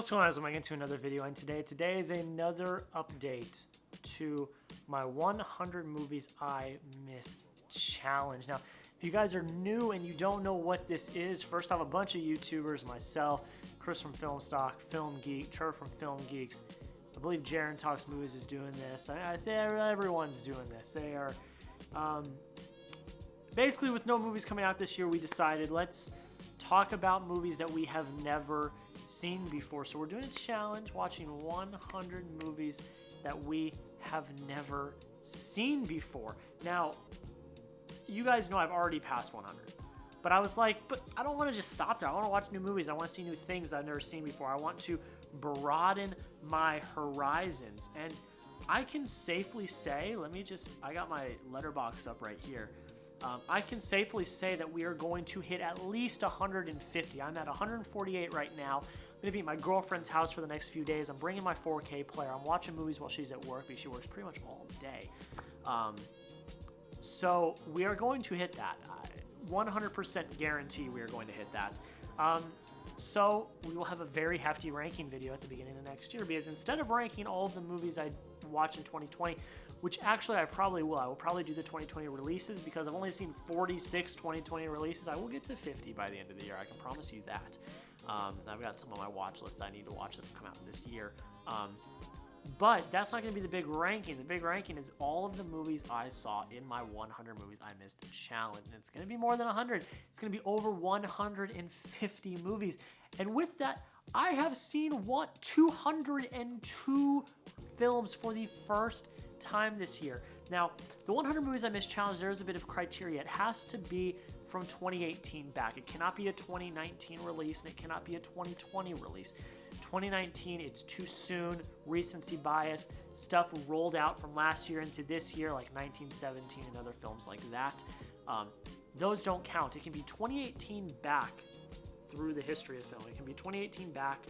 What's going on, guys? I'm getting into another video, and today is another update to my 100 movies I missed challenge. Now, if you guys are new and you don't know what this is, first off, a bunch of YouTubers, myself, Chris from Filmstocked, Film Geek, Trevor from Film Geeks, I believe Jaren Talks Movies is doing this. I think everyone's doing this. They are basically, with no movies coming out this year, we decided let's talk about movies that we have never seen before. So we're doing a challenge, watching 100 movies that we have never seen before. Now, you guys know I've already passed 100, but I was like, but I don't want to just stop there. I want to watch new movies. I want to see new things that I've never seen before. I want to broaden my horizons. And I can safely say, I got my Letterboxd up right here. I can safely say that we are going to hit at least 150. I'm at 148 right now. I'm going to be at my girlfriend's house for the next few days. I'm bringing my 4K player. I'm watching movies while she's at work because she works pretty much all day. So we are going to hit that. 100% guarantee we are going to hit that. So we will have a very hefty ranking video at the beginning of next year, because instead of ranking all of the movies I watched in 2020, which actually I probably will. I will probably do the 2020 releases because I've only seen 46 2020 releases. I will get to 50 by the end of the year. I can promise you that. I've got some on my watch list I need to watch that come out this year. But that's not going to be the big ranking. The big ranking is all of the movies I saw in my 100 movies I missed challenge. And it's going to be more than 100. It's going to be over 150 movies. And with that, I have seen 202 films for the first time this year. Now, the 100 movies I missed challenge, there is a bit of criteria. It has to be from 2018 back. It cannot be a 2019 release, and it cannot be a 2020 release. 2019, it's too soon, recency bias, stuff rolled out from last year into this year, like 1917 and other films like that. Those don't count. It can be 2018 back through the history of film. It can be 2018 back.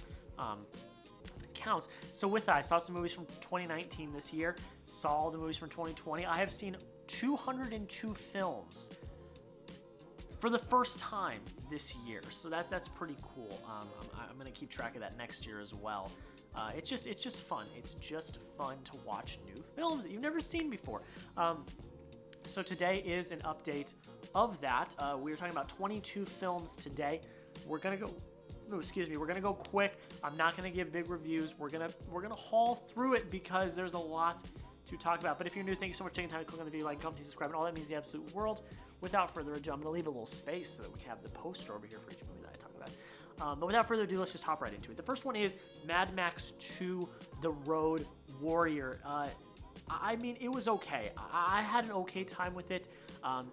Counts. So with that, I saw some movies from 2019 this year, saw all the movies from 2020. I have seen 202 films for the first time this year, so that's pretty cool. I'm gonna keep track of that next year as well. It's just fun. It's just fun to watch new films that you've never seen before. So today is an update of that. We were talking about 22 films today. We're gonna go quick. I'm not gonna give big reviews. We're gonna haul through it because there's a lot to talk about. But if you're new, thank you so much for taking time to click on the video, like, comment, subscribe, and all that means the absolute world. Without further ado, I'm gonna leave a little space so that we can have the poster over here for each movie that I talk about. But without further ado, let's just hop right into it. The first one is Mad Max 2: The Road Warrior. I mean, it was okay. I had an okay time with it.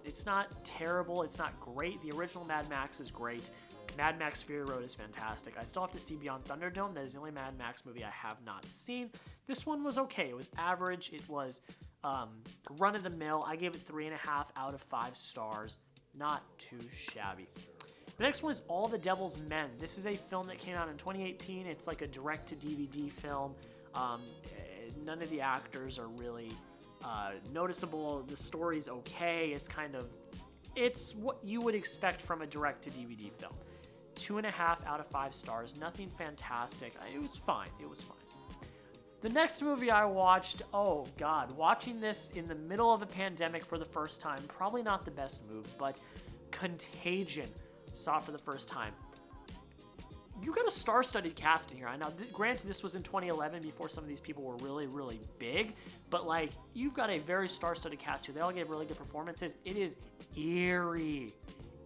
It's not terrible. It's not great. The original Mad Max is great. Mad Max Fury Road is fantastic. I still have to see Beyond Thunderdome. That is the only Mad Max movie I have not seen. This one was okay. It was average. It was run-of-the-mill. I gave it 3.5 out of 5 stars. Not too shabby. The next one is All the Devil's Men. This is a film that came out in 2018. It's like a direct-to-DVD film. None of the actors are really noticeable. The story's okay. It's what you would expect from a direct-to-DVD film. 2.5 out of 5 stars. Nothing fantastic. It was fine. It was fine. The next movie I watched, oh God, watching this in the middle of a pandemic for the first time, probably not the best move, but Contagion, saw for the first time. You got a star-studded cast in here. I know, granted, this was in 2011 before some of these people were really, really big, but like, you've got a very star-studded cast here. They all gave really good performances. It is eerie.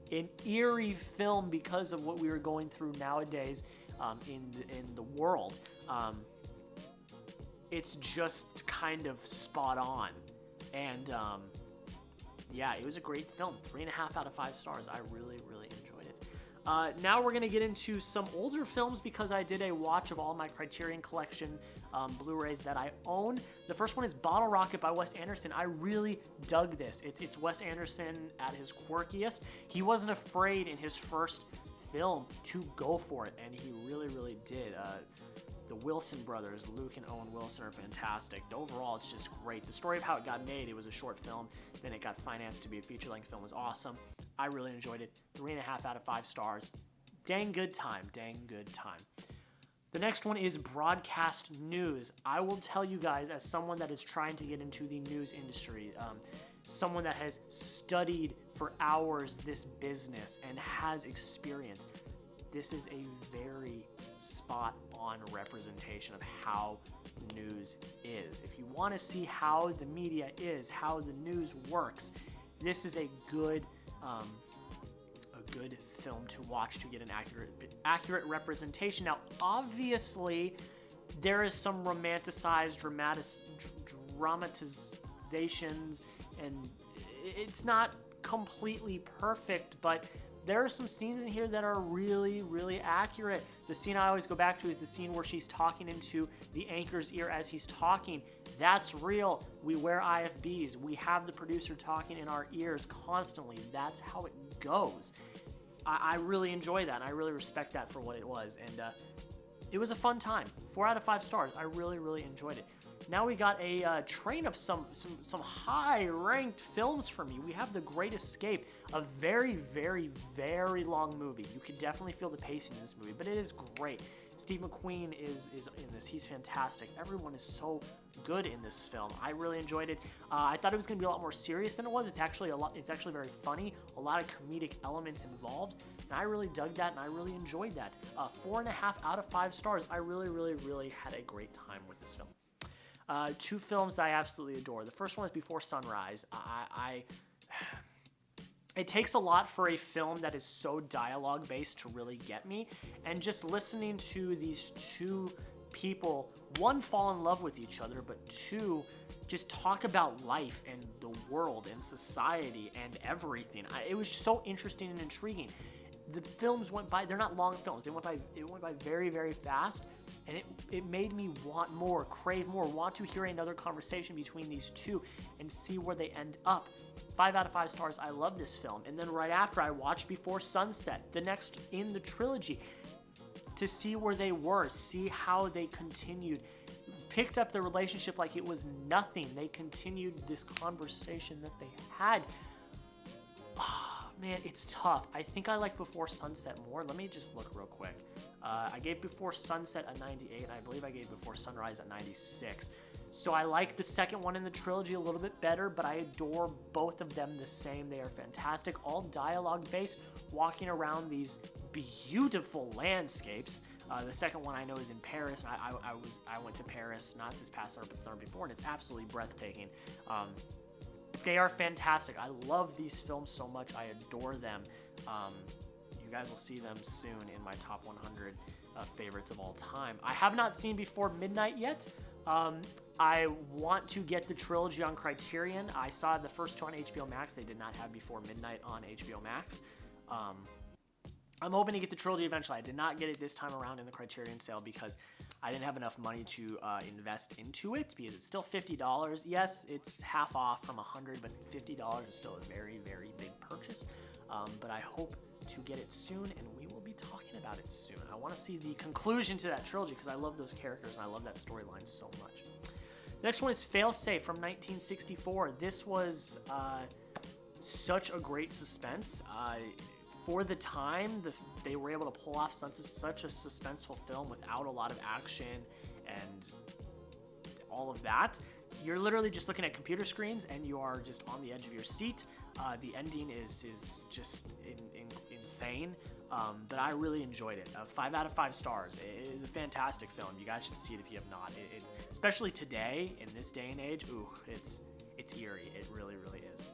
An eerie film because of what we were going through nowadays in the world. It's just kind of spot on. And yeah, it was a great film. 3.5 out of 5 stars. I really, really enjoyed it. Now we're going to get into some older films because I did a watch of all my Criterion Collection Blu-rays that I own. The first one is Bottle Rocket by Wes Anderson. I really dug this. It's Wes Anderson at his quirkiest. He wasn't afraid in his first film to go for it, and he really, really did. The Wilson brothers, Luke and Owen Wilson, are fantastic. Overall, it's just great. The story of how it got made, it was a short film, then it got financed to be a feature-length film, was awesome. I really enjoyed it. 3.5 out of 5 stars. Dang good time. Dang good time. The next one is broadcast news. I will tell you guys, as someone that is trying to get into the news industry, someone that has studied for hours this business and has experience, this is a very spot-on representation of how news is. If you want to see how the media is, how the news works, this is a good film to watch to get an accurate representation. Now, obviously, there is some romanticized dramatizations, and it's not completely perfect, but there are some scenes in here that are really, really accurate. The scene I always go back to is the scene where she's talking into the anchor's ear as he's talking. That's real. We wear IFBs. We have the producer talking in our ears constantly. That's how it goes. I really enjoy that, and I really respect that for what it was. And it was a fun time. 4 out of 5 stars. I really, really enjoyed it. Now we got a train of some high-ranked films for me. We have The Great Escape, a very, very, very long movie. You can definitely feel the pacing in this movie, but it is great. Steve McQueen is in this. He's fantastic. Everyone is so good in this film. I really enjoyed it. I thought it was going to be a lot more serious than it was. It's actually very funny. A lot of comedic elements involved, and I really dug that, and I really enjoyed that. 4.5 out of 5 stars. I really, really, really had a great time with this film. 2 films that I absolutely adore. The first one is Before Sunrise. It takes a lot for a film that is so dialogue-based to really get me, and just listening to these 2 people, 1, fall in love with each other, but 2, just talk about life and the world and society and everything. It was so interesting and intriguing. The films went by, they're not long films, it went by very, very fast, and it made me want more, crave more, want to hear another conversation between these 2 and see where they end up. 5 out of 5 stars. I love this film. And then right after, I watched Before Sunset, the next in the trilogy, to see where they were, see how they continued, picked up the relationship like it was nothing. They continued this conversation that they had. Man, it's tough. I think I like Before Sunset more. Let me just look real quick. I gave Before Sunset a 98, and I believe I gave Before Sunrise a 96. So I like the second one in the trilogy a little bit better, but I adore both of them the same. They are fantastic, all dialogue-based, walking around these beautiful landscapes. The second one I know is in Paris. I went to Paris, not this past summer, but the summer before, and it's absolutely breathtaking. They are fantastic. I love these films so much. I adore them. You guys will see them soon in my top 100 favorites of all time. I have not seen Before Midnight yet. I want to get the trilogy on Criterion. I saw the first 2 on HBO Max. They did not have Before Midnight on HBO Max. I'm hoping to get the trilogy eventually. I did not get it this time around in the Criterion sale because I didn't have enough money to invest into it, because it's still $50. Yes, it's half off from $100, but $50 is still a very, very big purchase. But I hope to get it soon, and we will be talking about it soon. I want to see the conclusion to that trilogy because I love those characters and I love that storyline so much. The next one is Failsafe from 1964. This was such a great suspense. For the time, they were able to pull off such a suspenseful film without a lot of action and all of that. You're literally just looking at computer screens and you are just on the edge of your seat. The ending is just insane, but I really enjoyed it. 5 out of 5 stars. It is a fantastic film. You guys should see it if you have not. It's especially today, in this day and age, it's eerie. It really, really is.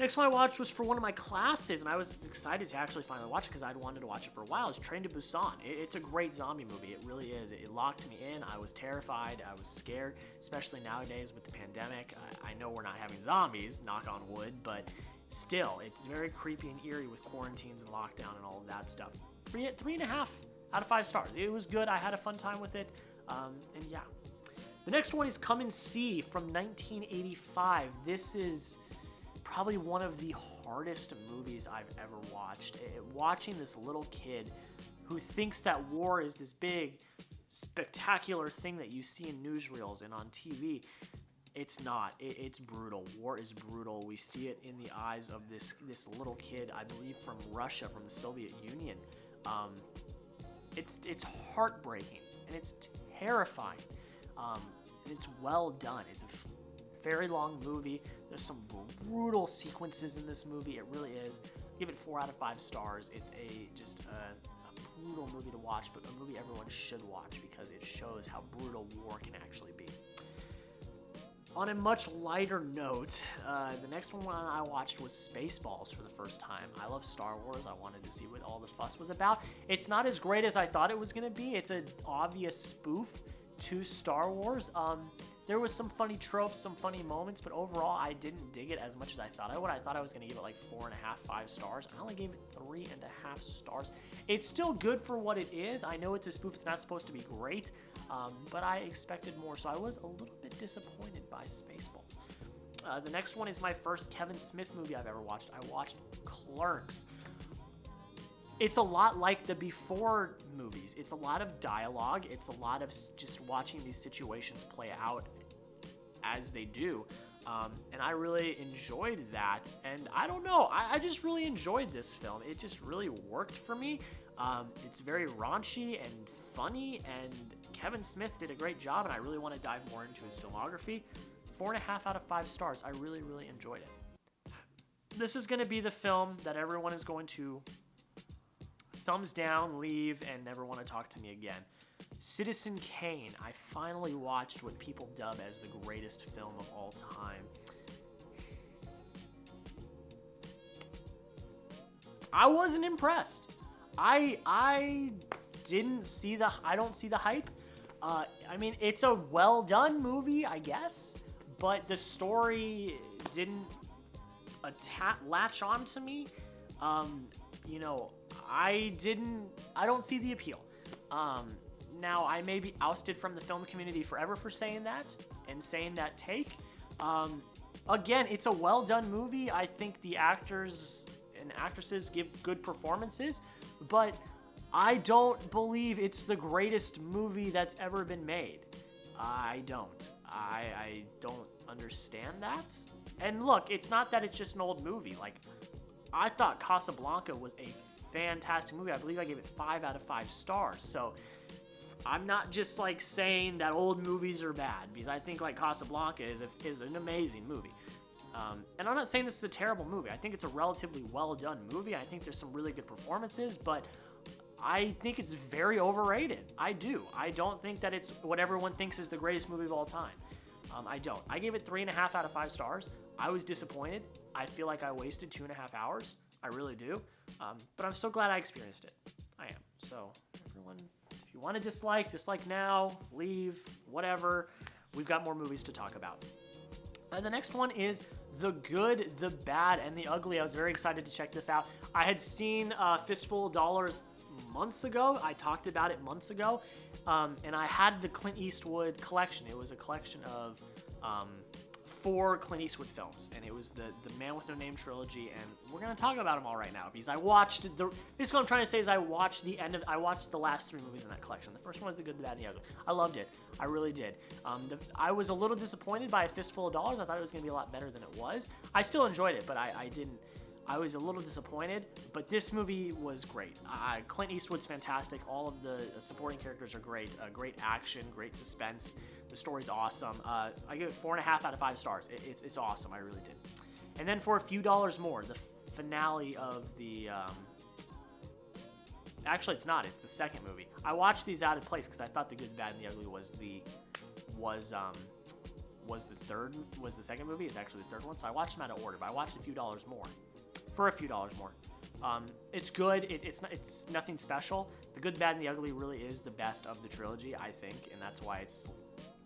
Next one I watched was for one of my classes, and I was excited to actually finally watch it because I'd wanted to watch it for a while. It's Train to Busan. It's a great zombie movie. It really is. It locked me in. I was terrified. I was scared, especially nowadays with the pandemic. I know we're not having zombies, knock on wood, but still, it's very creepy and eerie with quarantines and lockdown and all of that stuff. 3.5 out of 5 stars. It was good. I had a fun time with it, and yeah. The next one is Come and See from 1985. This is probably one of the hardest movies I've ever watched. Watching this little kid who thinks that war is this big, spectacular thing that you see in newsreels and on TV. It's not. It's brutal. War is brutal. We see it in the eyes of this little kid, I believe from Russia, from the Soviet Union. It's heartbreaking. and it's terrifying. And it's well done. It's a very long movie. There's some brutal sequences in this movie. It really is. Give it 4 out of 5 stars. It's just a brutal movie to watch, but a movie everyone should watch because it shows how brutal war can actually be. On a much lighter note, the next one I watched was Spaceballs for the first time. I love Star Wars. I wanted to see what all the fuss was about. It's not as great as I thought it was going to be. It's an obvious spoof to Star Wars. There was some funny tropes, some funny moments, but overall, I didn't dig it as much as I thought I would. I thought I was going to give it like 4.5, 5 stars. I only gave it 3.5 stars. It's still good for what it is. I know it's a spoof. It's not supposed to be great, but I expected more, so I was a little bit disappointed by Spaceballs. The next one is my first Kevin Smith movie I've ever watched. I watched Clerks. It's a lot like the Before movies. It's a lot of dialogue. It's a lot of just watching these situations play out as they do. And I really enjoyed that. And I don't know, I just really enjoyed this film. It just really worked for me. It's very raunchy and funny, and Kevin Smith did a great job, and I really want to dive more into his filmography. 4.5 out of 5 stars. I really, really enjoyed it. This is going to be the film that everyone is going to thumbs down, leave, and never want to talk to me again. Citizen Kane. I finally watched what people dub as the greatest film of all time. I wasn't impressed. I don't see the hype. I mean, it's a well done don't I guess, but the story didn't latch on to me. You know, I don't see the appeal. Now, I may be ousted from the film community forever for saying that and saying that take. Again, it's a well-done movie. I think the actors and actresses give good performances, but I don't believe it's the greatest movie that's ever been made. I don't. I don't understand that. And look, it's not that it's just an old movie. Like, I thought Casablanca was a fantastic movie. I believe I gave it 5 out of 5 stars. So I'm not just like saying that old movies are bad, because I think like Casablanca is an amazing movie. And I'm not saying this is a terrible movie. I think it's a relatively well done movie. I think there's some really good performances, but I think it's very overrated. I do. I don't think that it's what everyone thinks is the greatest movie of all time. I don't. I gave it 3.5 out of 5 stars. I was disappointed. I feel like I wasted 2.5 hours. I really do. But I'm still glad I experienced it. I am. So, everyone, if you want to dislike now, leave, whatever. We've got more movies to talk about. The next one is The Good, the Bad, and the Ugly. I was very excited to check this out. I had seen Fistful of Dollars months ago. I talked about it months ago. And I had the Clint Eastwood collection. It was a collection of 4 Clint Eastwood films, and it was the Man with No Name trilogy, and we're going to talk about them all right now, because I watched this is what I'm trying to say is I watched the last 3 movies in that collection. The first one was The Good, the Bad, and the Ugly. I loved it. I really did. I was a little disappointed by A Fistful of Dollars. I thought it was going to be a lot better than it was. I still enjoyed it, but I was a little disappointed, but this movie was great. Clint Eastwood's fantastic. All of the supporting characters are great. Great action, great suspense. The story's awesome. I give it 4.5 out of 5 stars. It's awesome. I really did. And then for a few dollars more, the finale of the... Actually, it's not. It's the second movie. I watched these out of place because I thought The Good, Bad, and the Ugly was the second movie. It's actually the third one. So I watched them out of order, but I watched a few dollars more. For a few dollars more. It's good. It's nothing special. The Good, Bad, and the Ugly really is the best of the trilogy, I think, and that's why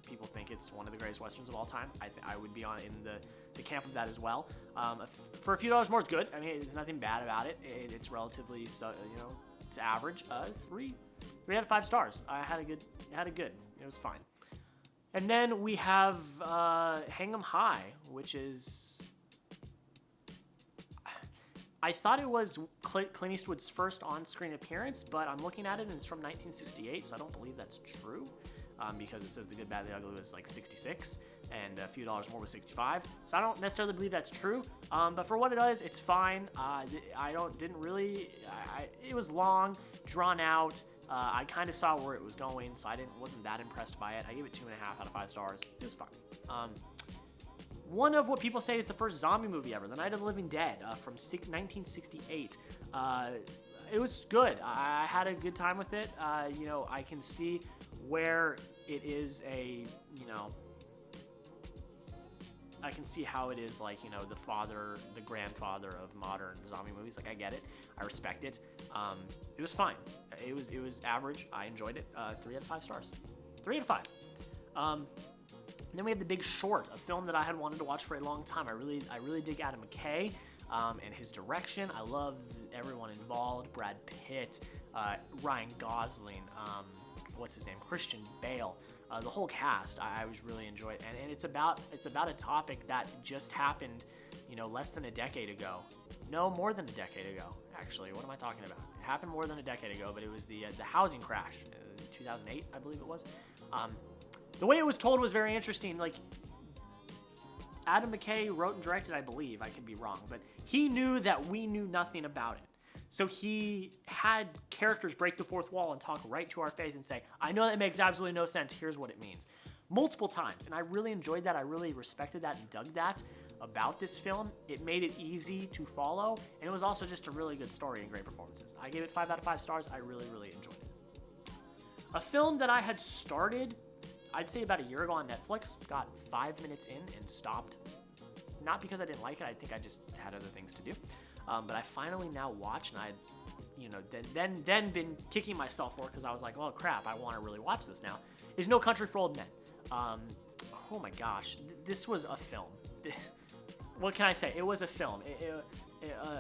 people think it's one of the greatest westerns of all time. I would be in the camp of that as well. For a few dollars more, it's good. I mean, there's nothing bad about it. It's relatively, it's average. 3 out of 5 stars. I had a good. It was fine. And then we have Hang 'em High, which is... I thought it was Clint Eastwood's first on-screen appearance, but I'm looking at it and it's from 1968, so I don't believe that's true, because it says The Good, Bad, and the Ugly was like 66, and a few dollars more was 65, so I don't necessarily believe that's true, but for what it is, it's fine. It was long, drawn out, I kind of saw where it was going, so I wasn't that impressed by it. I gave it 2.5 out of 5 stars. It was fine. One of what people say is the first zombie movie ever, The Night of the Living Dead, from 1968. It was good. I had a good time with it. You know, I can see where it is a, you know, I can see how it is like, you know, the grandfather of modern zombie movies. Like, I get it. I respect it. It was fine. It was average. I enjoyed it. 3 out of 5 stars. 3 out of 5. And then we have The Big Short, a film that I had wanted to watch for a long time. I really dig Adam McKay and his direction. I love everyone involved. Brad Pitt, Ryan Gosling, what's his name? Christian Bale. The whole cast, I was really enjoyed, and it's about a topic that just happened, you know, less than a decade ago. No, more than a decade ago, actually. What am I talking about? It happened more than a decade ago, but it was the housing crash, 2008, I believe it was. The way it was told was very interesting. Like, Adam McKay wrote and directed, I believe. I could be wrong, but he knew that we knew nothing about it. So he had characters break the fourth wall and talk right to our face and say, I know that makes absolutely no sense. Here's what it means. Multiple times. And I really enjoyed that. I really respected that and dug that about this film. It made it easy to follow. And it was also just a really good story and great performances. I gave it 5 out of 5 stars. I really, really enjoyed it. A film that I had started, I'd say about a year ago on Netflix, got 5 minutes in and stopped. Not because I didn't like it. I think I just had other things to do. But I finally now watch, and I, you know, then been kicking myself for it because I was like, oh crap, I want to really watch this now. Is No Country for Old Men. Oh my gosh, this was a film. What can I say? It was a film.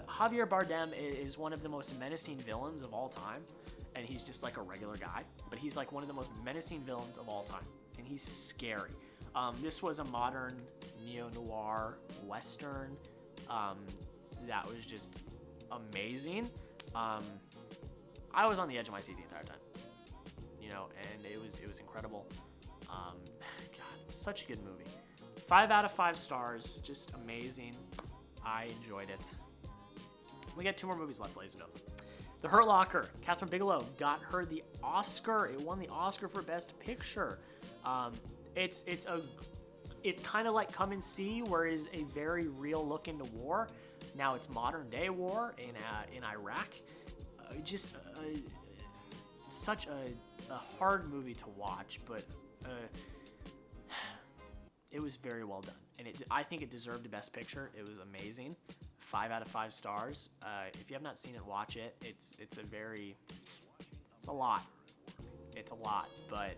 Javier Bardem is one of the most menacing villains of all time, and he's just like a regular guy, but he's like one of the most menacing villains of all time, and he's scary. This was a modern neo-noir western. That was just amazing. I was on the edge of my seat the entire time, you know, and it was incredible. God, such a good movie. 5 out of 5 stars, just amazing. I enjoyed it. We got 2 more movies left, ladies and gentlemen. The Hurt Locker. Catherine Bigelow got her the Oscar. It won the Oscar for Best Picture. It's kind of like Come and See, where it is a very real look into war. Now it's modern day war in Iraq. Such a hard movie to watch, but it was very well done, and I think it deserved a Best Picture. It was amazing. 5 out of 5 stars. If you have not seen it, watch it. It's a lot. It's a lot, but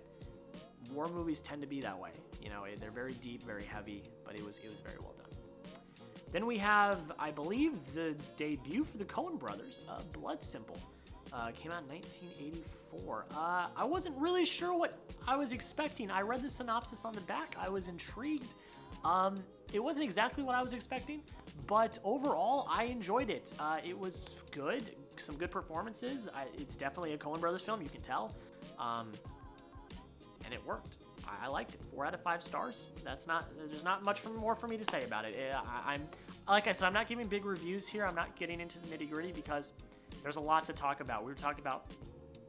war movies tend to be that way. You know, they're very deep, very heavy, but it was very well done. Then we have, I believe, the debut for the Coen brothers, Blood Simple. Came out in 1984. I wasn't really sure what I was expecting. I read the synopsis on the back. I was intrigued. It wasn't exactly what I was expecting, but overall, I enjoyed it. It was good. Some good performances. It's definitely a Coen brothers film, you can tell. And it worked. I liked it. 4 out of 5 stars. There's not much more for me to say about it. Like I said, I'm not giving big reviews here. I'm not getting into the nitty gritty because there's a lot to talk about. We were talking about,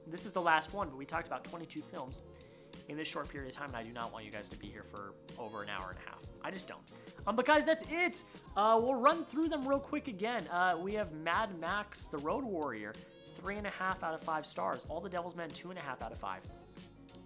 this is the last one, but we talked about 22 films in this short period of time, and I do not want you guys to be here for over an hour and a half. I just don't. But guys, that's it. We'll run through them real quick again. We have Mad Max, The Road Warrior, 3.5 out of 5 stars. All the Devil's Men, 2.5 out of 5.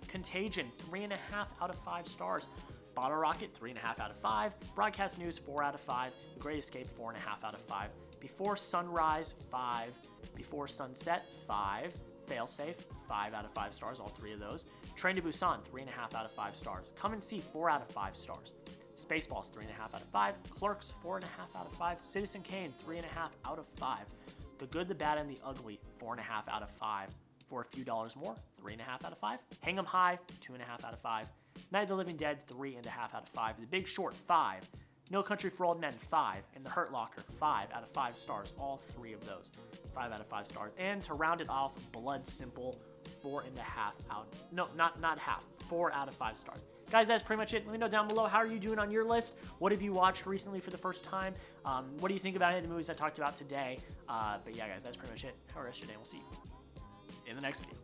Contagion, 3.5 out of 5 stars. Bottle Rocket, 3.5 out of 5. Broadcast News, 4 out of 5. The Great Escape, 4.5 out of 5. Before Sunrise, 5. Before Sunset, 5. Failsafe, 5 out of 5 stars, all 3 of those. Train to Busan, 3.5 out of 5 stars. Come and See, 4 out of 5 stars. Spaceballs, 3.5 out of 5. Clerks, 4.5 out of 5. Citizen Kane, 3.5 out of 5. The Good, the Bad, and the Ugly, 4.5 out of 5. For a few dollars more, 3.5 out of 5. Hang 'em High, 2.5 out of 5. Night of the Living Dead, 3.5 out of 5. The Big Short, 5. No Country for Old Men, 5. And The Hurt Locker, 5 out of 5 stars. All 3 of those, 5 out of 5 stars. And to round it off, Blood Simple, 4.5 out. No, not half. 4 out of 5 stars. Guys, that's pretty much it. Let me know down below, how are you doing on your list? What have you watched recently for the first time? What do you think about any of the movies I talked about today? But yeah, guys, that's pretty much it. Have a rest of your day. We'll see you in the next video.